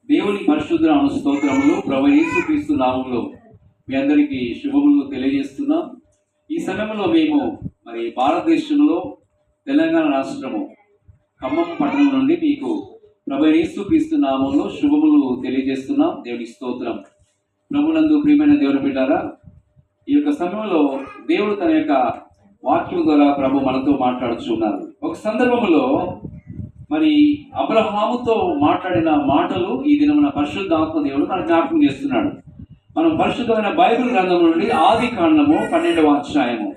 దేవుని పరిశుద్ధ నామ స్తోత్రములు. ప్రభు యేసుక్రీస్తు నామములో మీ అందరికీ శుభములు తెలియజేస్తున్నాం. ఈ సమయంలో మేము భారతదేశంలో తెలంగాణ రాష్ట్రము ఖమ్మం పట్టణం నుండి మీకు ప్రభు యేసుక్రీస్తు నామములో శుభములు తెలియజేస్తున్నాం. దేవుని స్తోత్రం. ప్రభునందు ప్రియమైన దేవుని బిడ్డారా, ఈ యొక్క సమయంలో దేవుడు తన యొక్క వాక్యం ద్వారా ప్రభు మనతో మాట్లాడుచున్నారు. ఒక సందర్భంలో అబ్రహాముతో మాట్లాడిన మాటలు ఈ దినమున పరిశుద్ధాత్మ దేవుడు మనకు జ్ఞాపకం చేస్తున్నాడు. మనం పరిశుద్ధమైన బైబిల్ గ్రంథం నుండి ఆది కాండము 12వ అధ్యాయము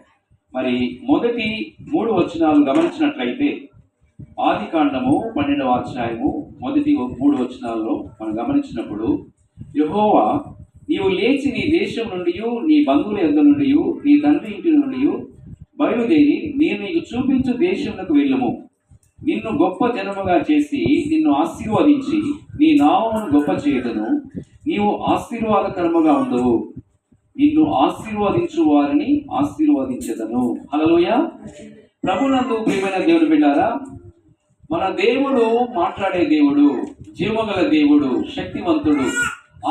మొదటి 3 వచనాలు గమనించినట్లయితే, ఆది కాండము 12వ అధ్యాయము మొదటి 3 వచనాల్లో మనం గమనించినప్పుడు, యెహోవా నీవు లేచి నీ దేశం నుండి, నీ బంధువుల యొద్ద నుండి, నీ తండ్రి ఇంటి నుండి బయలుదేరి నేను నీకు చూపించు దేశమునకు వెళ్ళుము. నిన్ను గొప్ప జనముగా చేసి నిన్ను ఆశీర్వదించి నీ నామమును గొప్ప చేయదను. నీవు ఆశీర్వాదకరముగా ఉండవు. నిన్ను ఆశీర్వదించు వారిని ఆశీర్వదించదను. హల్లెలూయా. ప్రభునందు ప్రియమైన దేవుని బిడ్డారా, మన దేవుడు మాట్లాడే దేవుడు, జీవగల దేవుడు, శక్తివంతుడు,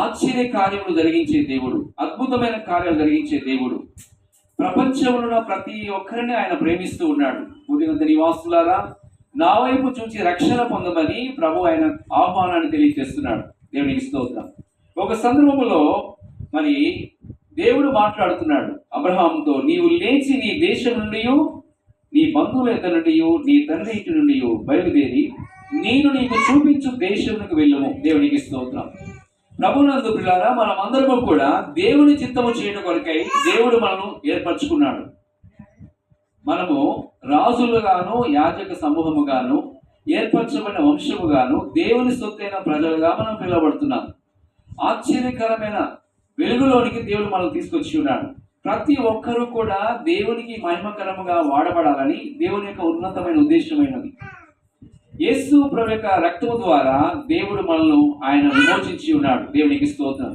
ఆశ్చర్య కార్యములు జరిగించే దేవుడు, అద్భుతమైన కార్యాలు జరిగించే దేవుడు. ప్రపంచంలో ప్రతి ఒక్కరిని ఆయన ప్రేమిస్తూ ఉన్నాడు. ఉదయంత నివాసులారా, నా వైపు చూసి రక్షణ పొందమని ప్రభు ఆయన ఆహ్వానాన్ని తెలియజేస్తున్నాడు. దేవునికి స్తోత్రం. ఒక సందర్భంలో దేవుడు మాట్లాడుతున్నాడు అబ్రహాముతో, నీవు లేచి నీ దేశం నుండి, నీ బంధువుల యొద్ద నుండి, నీ తండ్రి ఇంటి నుండి బయలుదేరి నేను నీకు చూపించు దేశమునకు వెళ్ళము. దేవునికి స్తోత్రం. ప్రభునందు పిల్లారా, మనమందరము కూడా దేవుని చిత్తము చేయడం కొరకై దేవుడు మనను ఏర్పరచుకున్నాడు. మనము రాజులుగాను, యాజక సమూహముగాను, ఏర్పరచబడిన వంశముగాను, దేవుని సొత్తైన ప్రజలుగా మనం పిలువబడుతున్నాం. ఆశ్చర్యకరమైన వెలుగులోనికి దేవుడు మనం తీసుకొచ్చి ఉన్నాడు. ప్రతి ఒక్కరూ కూడా దేవునికి మహిమకరముగా వాడబడాలని దేవుని యొక్క ఉన్నతమైన ఉద్దేశమైనది. యేసు ప్రభు యొక్క రక్తము ద్వారా దేవుడు మనల్ని ఆయన విమోచించి ఉన్నాడు. దేవునికి స్తోత్రం.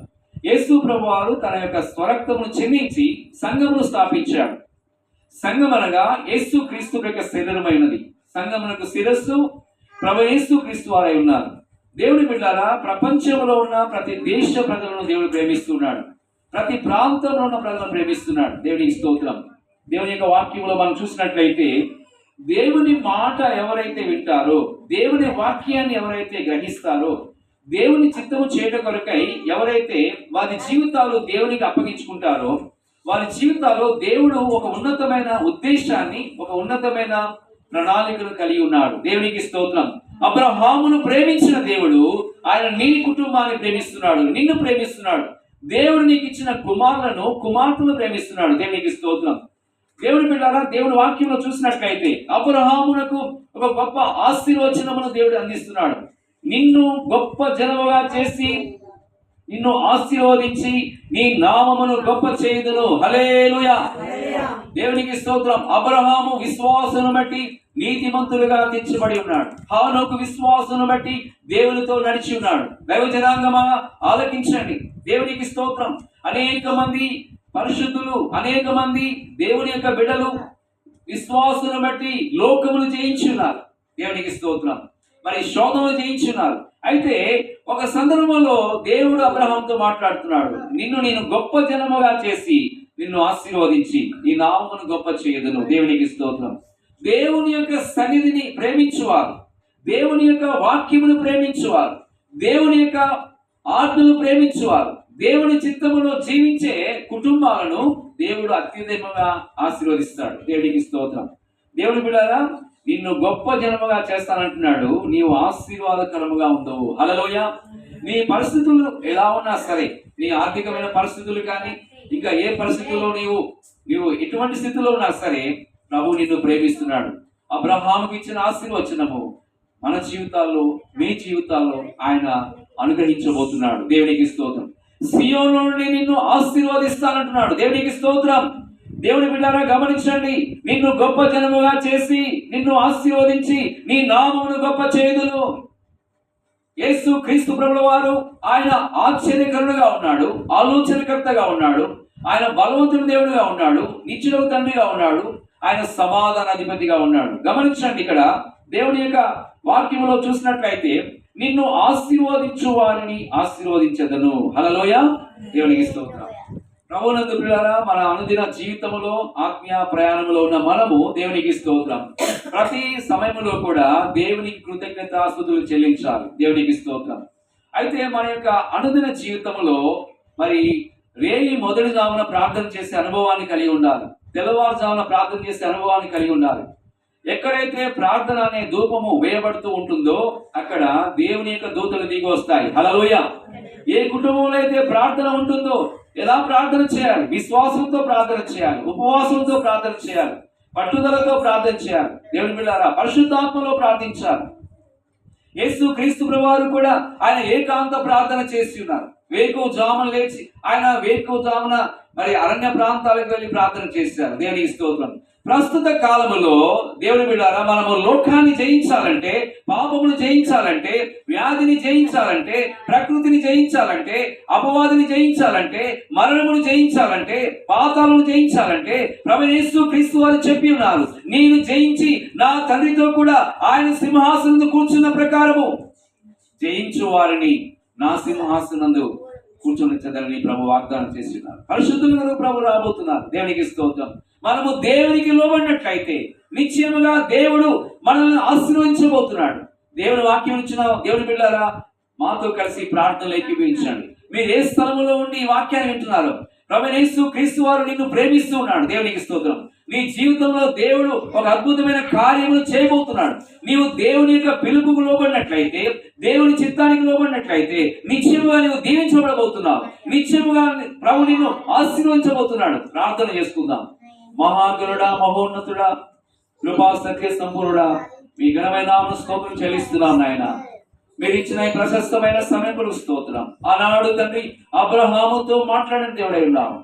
యేసు ప్రభు వారు తన యొక్క స్వరక్తమును చెందించి సంఘమును స్థాపించాడు. సంఘం అనగా యేసు క్రీస్తు యొక్క శరీరమైనది. సంఘమునకు శిరస్సు ప్రభు యేసు క్రీస్తు వారై ఉన్నారు. దేవుని బిడ్డారా, ప్రపంచంలో ఉన్న ప్రతి దేశ ప్రజలను దేవుడు ప్రేమిస్తున్నాడు. ప్రతి ప్రాంతంలో ఉన్న ప్రజలను ప్రేమిస్తున్నాడు. దేవునికి స్తోత్రం. దేవుని యొక్క వాక్యంలో మనం చూసినట్లయితే, దేవుని మాట ఎవరైతే వింటారో, దేవుని వాక్యాన్ని ఎవరైతే గ్రహిస్తారో, దేవుని చిత్తము చేయడం కొరకై ఎవరైతే వారి జీవితాలు దేవునికి అప్పగించుకుంటారో, వారి జీవితాల్లో దేవుడు ఒక ఉన్నతమైన ఉద్దేశాన్ని, ఒక ఉన్నతమైన ప్రణాళికను కలిగి ఉన్నాడు. దేవునికి స్తోత్రం. అబ్రహామును ప్రేమించిన దేవుడు ఆయన నీ కుటుంబాన్ని ప్రేమిస్తున్నాడు, నిన్ను ప్రేమిస్తున్నాడు. దేవుడు నీకు ఇచ్చిన కుమార్తెను ప్రేమిస్తున్నాడు. దేవునికి స్తోత్రం. దేవుని బిడ్డలారా, దేవుని వాక్యంలో చూసినట్లయితే అబ్రహామునకు ఒక గొప్ప ఆశీర్వచనమును దేవుడు అందిస్తున్నాడు. నిన్ను గొప్ప జనముగా చేసి నిన్ను ఆశీర్వదించి నీ నామమును గొప్ప చేయుదును. హల్లెలూయా. దేవునికి స్తోత్రం. అబ్రహాము విశ్వాసమును బట్టి నీతిమంతులుగా తీర్చబడి ఉన్నాడు. హానోకు విశ్వాసమును బట్టి దేవునితో నడిచి ఉన్నాడు. దైవ జనాంగమా, ఆలకించండి. దేవునికి స్తోత్రం. అనేక మంది పరిశుద్ధులు, అనేక మంది దేవుని యొక్క బిడ్డలు విశ్వాసమును బట్టి లోకమును జయించున్నారు. దేవునికి స్తోత్రం. శోధనలు జయించున్నారు. అయితే ఒక సందర్భంలో దేవుడు అబ్రహాముతో మాట్లాడుతున్నాడు, నేను గొప్ప జనముగా చేసి నిన్ను ఆశీర్వదించి నీ నామమును గొప్ప చేయదును. దేవునికి స్తోత్రం. దేవుని యొక్క సన్నిధిని ప్రేమించువారు, దేవుని యొక్క వాక్యమును ప్రేమించువారు, దేవుని యొక్క ఆజ్ఞను ప్రేమించువారు, దేవుని చిత్తములో జీవించే కుటుంబాలను దేవుడు అత్యున్నతంగా ఆశీర్వదిస్తాడు. దేవునికి స్తోత్రం. దేవుని బిడ్డలారా, నిన్ను గొప్ప జనముగా చేస్తానంటున్నాడు. నీవు ఆశీర్వాదకరముగా ఉండవు. హల్లెలూయా. నీ పరిస్థితులు ఎలా ఉన్నా సరే, నీ ఆర్థికమైన పరిస్థితులు కానీ, ఇంకా ఏ పరిస్థితుల్లో నీవు ఎటువంటి స్థితిలో ఉన్నా సరే, ప్రభు నిన్ను ప్రేమిస్తున్నాడు. అబ్రహాముకి ఇచ్చిన ఆశీర్వచనము మన జీవితాల్లో, మీ జీవితాల్లో ఆయన అనుగ్రహించబోతున్నాడు. దేవునికి స్తోత్రం. సియోను నుండి నిన్ను ఆశీర్వదిస్తానంటున్నాడు. దేవునికి స్తోత్రం. దేవుని బిడ్డలారా, గమనించండి. నిన్ను గొప్ప జనముగా చేసి నిన్ను ఆశీర్వదించి నీ నామమును గొప్ప చేయుదును. యేసు క్రీస్తు ప్రభుల వారు ఆయన ఆశ్చర్యకరుడుగా ఉన్నాడు, ఆలోచనకర్తగా ఉన్నాడు, ఆయన బలవంతుడు దేవుడిగా ఉన్నాడు, నిత్యుడగు తండ్రిగా ఉన్నాడు, ఆయన సమాధానాధిపతిగా ఉన్నాడు. గమనించండి, ఇక్కడ దేవుని యొక్క వాక్యములో చూసినట్లయితే నిన్ను ఆశీర్వదించు వారిని ఆశీర్వదించదను. హల్లెలూయా, దేవునికి స్తోత్రం. ప్రభువునందు ప్రియులారా, మన అనుదిన జీవితంలో ఆత్మీయ ప్రయాణంలో ఉన్న మనము దేవునికి స్తోత్రం. ప్రతి సమయంలో కూడా దేవునికి కృతజ్ఞతాస్తుతులు చెల్లించాలి. దేవునికి స్తోత్రం. అయితే మన యొక్క అనుదిన జీవితంలో మరి రేయి మొదటి జామున ప్రార్థన చేసే అనుభవాన్ని కలిగి ఉండాలి. తెల్లవారుజామున ప్రార్థన చేసే అనుభవాన్ని కలిగి ఉండాలి. ఎక్కడైతే ప్రార్థన అనే ధూపము వేయబడుతూ ఉంటుందో అక్కడ దేవుని యొక్క దూతలు దిగి వస్తాయి. హల్లెలూయా. ఏ కుటుంబంలో అయితే ప్రార్థన ఉంటుందో ఎలా ప్రార్థన చేయాలి? విశ్వాసంతో ప్రార్థన చేయాలి, ఉపవాసంతో ప్రార్థన చేయాలి, పట్టుదలతో ప్రార్థన చేయాలి. దేవుని బిడ్డలారా, పరిశుద్ధాత్మలో ప్రార్థించాలి. యేసు క్రీస్తు ప్రభువారు కూడా ఆయన ఏకాంత ప్రార్థన చేసి ఉన్నారు. వేకువజామున లేచి ఆయన వేకువజామున మరి అరణ్య ప్రాంతాలకు వెళ్ళి ప్రార్థన చేశారు. దేవునికి స్తోత్రం. ప్రస్తుత కాలంలో దేవుని బిడ్డలారా, మనము లోకాన్ని జయించాలంటే, పాపమును జయించాలంటే, వ్యాధిని జయించాలంటే, ప్రకృతిని జయించాలంటే, అపవాదిని జయించాలంటే, మరణమును జయించాలంటే, పాతాలను జయించాలంటే ప్రభువైన యేసు క్రీస్తు వారు చెప్పి ఉన్నారు, నేను జయించి నా తండ్రితో కూడా ఆయన సింహాసనం కూర్చున్న ప్రకారము జయించు వారిని నా సింహాసనందు కూర్చొనిచ్చదని ప్రభు వాగ్దానం చేస్తున్నారు. పరిశుద్ధులు ప్రభు రాబోతున్నారు. దేవునికి స్తోత్రం. మనము దేవునికి లోబడినట్లయితే నిశ్చయముగా దేవుడు మనల్ని ఆశీర్వదించబోతున్నాడు. దేవుని వాక్యం ఇచ్చిన దేవుని బిడ్డలారా, మాతో కలిసి ప్రార్థనలు ఏకీభవించండి. మీరు ఏ స్థలంలో ఉండి ఈ వాక్యాన్ని వింటున్నారు? ప్రభువైన యేసు క్రీస్తు వారు నిన్ను ప్రేమిస్తూ ఉన్నాడు. దేవునికి స్తోత్రం. నీ జీవితంలో దేవుడు ఒక అద్భుతమైన కార్యములు చేయబోతున్నాడు. నీవు దేవుని యొక్క పిలుపుకు లోబడినట్లయితే, దేవుని చిత్తానికి లోబడినట్లయితే నిశ్చయముగా నీవు దీవించబడబోతున్నావు. నిశ్చయముగా ప్రభు నిన్ను ఆశీర్వదించబోతున్నాడు. ప్రార్థన చేసుకుందాం. మహాగణుడా, మహోన్నతుడా, కృపా సత్య సంపూర్ణుడా, మీ ఘనమైన నామమునకు స్తోత్రం చెల్లిస్తున్నాం నాయన. మీరు ఇచ్చిన ఈ ప్రశస్తమైన సమయములకు స్తోత్రం. ఆనాడు తండ్రి అబ్రహాముతో మాట్లాడిన దేవుడై ఉన్నాము.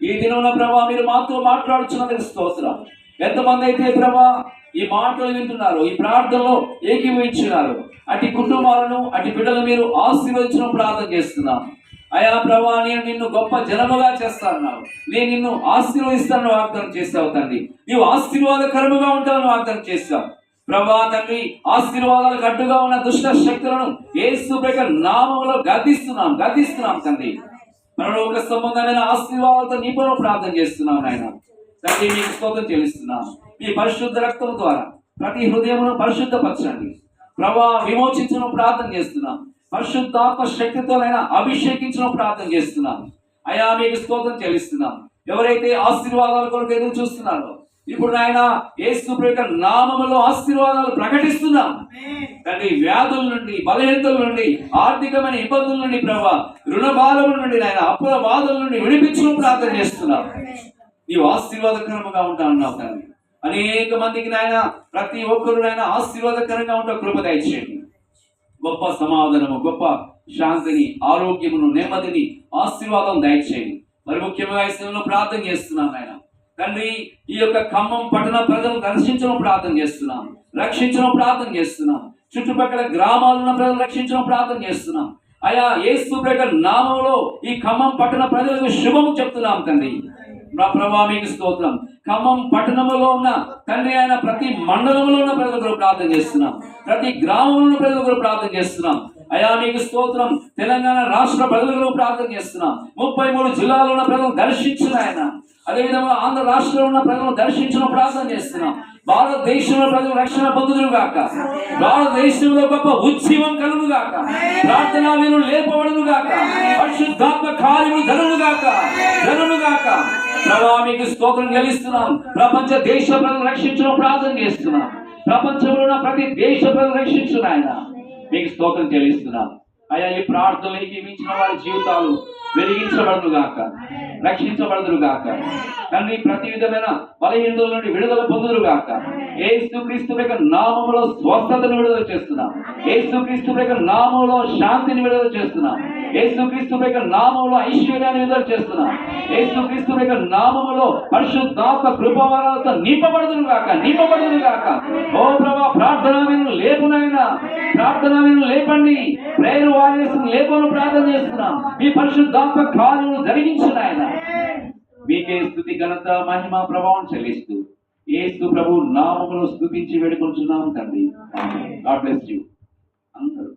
ఈ దినమున ప్రభా మీరు మాతో మాట్లాడుచున్నందుకు స్తోత్రం. ఎంతమంది అయితే ప్రభా ఈ మాటలు వింటున్నారు, ఈ ప్రార్థనలో ఏకీభవించున్నారు, అటు కుటుంబాలను అటు బిడ్డలు మీరు ఆశీర్వదించడం ప్రార్థన చేస్తున్నాం. అయా ప్రభా, నేను నిన్ను గొప్ప జనముగా చేస్తాను, నేను నిన్ను ఆశీర్వదిస్తానని వాగ్దానం చేస్తావు తండ్రి. నీవు ఆశీర్వాదకరముగా ఉంటావని వాగ్దానం చేస్తావు ప్రభా తండ్రి. ఆశీర్వాదాలకు అడ్డుగా ఉన్న దుష్ట శక్తులను యేసు నామములో గద్దిస్తున్నాం తండ్రి. పరలోక సంబంధమైన ఆశీర్వాదాలతో నీపను ప్రార్థన చేస్తున్నాం నాయన తండ్రి. మీకు స్తోత్రం చెల్లిస్తున్నాం. మీ పరిశుద్ధ రక్తం ద్వారా ప్రతి హృదయమును పరిశుద్ధపరచండి ప్రభా. విమోచించడం ప్రార్థన చేస్తున్నాం. పరిశుద్ధాత్మ శక్తితోనైనా అభిషేకించడం ప్రార్థన చేస్తున్నాం. అయా మీకు స్తోత్రం చెల్లిస్తున్నాం. ఎవరైతే ఆశీర్వాదాల కొరకు ఎదురు చూస్తున్నారో ఇప్పుడు నాయన యేసు నామములో ఆశీర్వాదాలు ప్రకటిస్తున్నాం తండ్రి. వ్యాధుల నుండి, బలహీనతల నుండి, ఆర్థికమైన ఇబ్బందుల నుండి ప్రభా, రుణ బాధల నుండి నాయన, అప్పుల బాధల నుండి విడిపించడం ప్రార్థన చేస్తున్నాం. నీవు ఆశీర్వాదకరముగా ఉంటావు తండ్రి. అనేక మందికి నాయన, ప్రతి ఒక్కరు నాయన ఆశీర్వాదకరంగా ఉంటా కృప దయచేయండి. గొప్ప సమాధానము, గొప్ప శాంతిని, ఆరోగ్యమును, నెమ్మదిని, ఆశీర్వాదం దయచేయండి. మరి ముఖ్యంగా ఈ సమయంలో ప్రార్థన చేస్తున్నాం నాయన తండ్రి. ఈ యొక్క ఖమ్మం పట్టణ ప్రజలను దర్శించడం ప్రార్థన చేస్తున్నాం, రక్షించడం ప్రార్థన చేస్తున్నాం. చుట్టుపక్కల గ్రామాలున్న ప్రజలు రక్షించడం ప్రార్థన చేస్తున్నాం. అయా యేసు నామములో ఈ ఖమ్మం పట్టణ ప్రజలకు శుభము చెప్తున్నాం తండ్రి. ప్రభా మీకు స్తోత్రం. ఖమ్మం పట్టణంలో ఉన్న తండ్రి ఆయన ప్రతి మండలంలో ఉన్న ప్రజలకు ప్రార్థన చేస్తున్నాం, ప్రతి గ్రామంలో ఉన్న ప్రజలకు ప్రార్థన చేస్తున్నాం. అయా మీకు స్తోత్రం. తెలంగాణ రాష్ట్ర ప్రజలకు ప్రార్థన చేస్తున్నాం. 33 జిల్లాలో ఉన్న ప్రజలను దర్శించిన ఆయన, అదేవిధంగా ఆంధ్ర రాష్ట్రంలో ఉన్న ప్రజలను దర్శించడం ప్రార్థన చేస్తున్నాం. భారతదేశంలో ప్రజలు రక్షణ పొందుదురు గాక, భారతదేశంలో గొప్ప ఉద్యమం కలుగు గాక, ప్రార్థనా వీరులు లేపబడును గాక, పరిశుద్ధాత్మ కార్యములు జరుగును గాక. ప్రభా మీకు స్తోత్రం చెల్లిస్తున్నాం. ప్రపంచ దేశ ప్రజలు రక్షించడం ప్రార్థన చేస్తున్నాం. ప్రపంచంలో ఉన్న ప్రతి దేశ ప్రజలు రక్షించిన ఆయన మీకు స్తోత్రం చెల్లిస్తున్నాం. అయ్యా ఈ ప్రార్థనలకి మించిన వారి జీవితాలు వెలిగించబడును గాక, రక్షించబడుదురు గాక తండ్రి. ప్రతి విధమైన బలహీనతల నుండి విడుదల పొందుదురు గాక. యేసుక్రీస్తు నామములో స్వస్థతను విడుదల చేస్తున్నాం. యేసుక్రీస్తు నామములో శాంతిని విడుదల చేస్తున్నాం. యేసుక్రీస్తు నామములో ఐశ్వర్యాన్ని విడుదల చేస్తున్నాం. యేసుక్రీస్తు నామములో పరిశుద్ధాత్మ కృపావరాలతో నింపబడుదురు గాక. ఓ ప్రభా, ప్రార్థనా విను లేపునైనా, ప్రార్థనా విను లేపండి. ప్రేయర్ వారియర్స్ లేపను ప్రార్థన చేస్తున్నాం. మీ పరిశుద్ధాత్మ కార్యములు జరిగించిన ఆయన మీకే స్తుతి, ఘనత, మహిమ, ప్రభావం చెల్లిస్తూ యేసు ప్రభు నామములో స్తుతించి వేడుకొంటున్నాం తండ్రి. God bless you.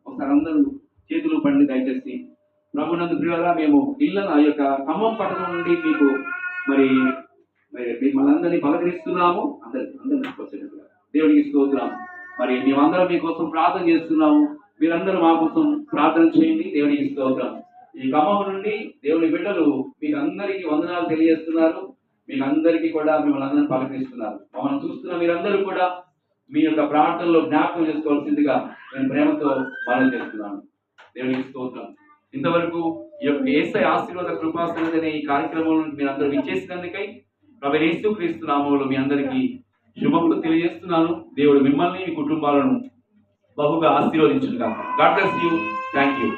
ఒకసారి అందరూ చేతులు పండి దయచేసి ప్రభునందు ప్రియులారా, మేము ఇళ్ళను ఆ యొక్క ఖమ్మం పట్టణం నుండి మీకు మరి మరి మిమ్మల్ని అందరినీ పలకరిస్తున్నాము. అందరినీ దేవుడికి స్తోత్రం. మరి మేమందరం మీకోసం ప్రార్థన చేస్తున్నాము. మీరందరూ మా కోసం ప్రార్థన చేయండి. దేవుడికి స్తోత్రం. ఈ ఖమ్మం నుండి దేవుని బిడ్డలు మీకు అందరికీ వందనాలు తెలియజేస్తున్నారు. మీకు అందరికీ కూడా మిమ్మల్ని అందరినీ పలకరిస్తున్నారు. మమ్మల్ని చూస్తున్న మీరందరూ కూడా మీ యొక్క ప్రార్థనలో జ్ఞాపకం చేసుకోవాల్సిందిగా నేను ప్రేమతో మనం చేస్తున్నాను. దేవునికి స్తోత్రం. ఇంతవరకు ఈ యొక్క యేసయ్య ఆశీర్వాద కృపాసనది అనే ఈ కార్యక్రమంలో మీరందరూ విచ్చేసినందుకై ప్రభువైన యేసుక్రీస్తు నామములో మీ అందరికీ శుభములు తెలియజేస్తున్నాను. దేవుడు మిమ్మల్ని మీ కుటుంబాలను బహుగా ఆశీర్వదించును గాక. God bless you. Thank you.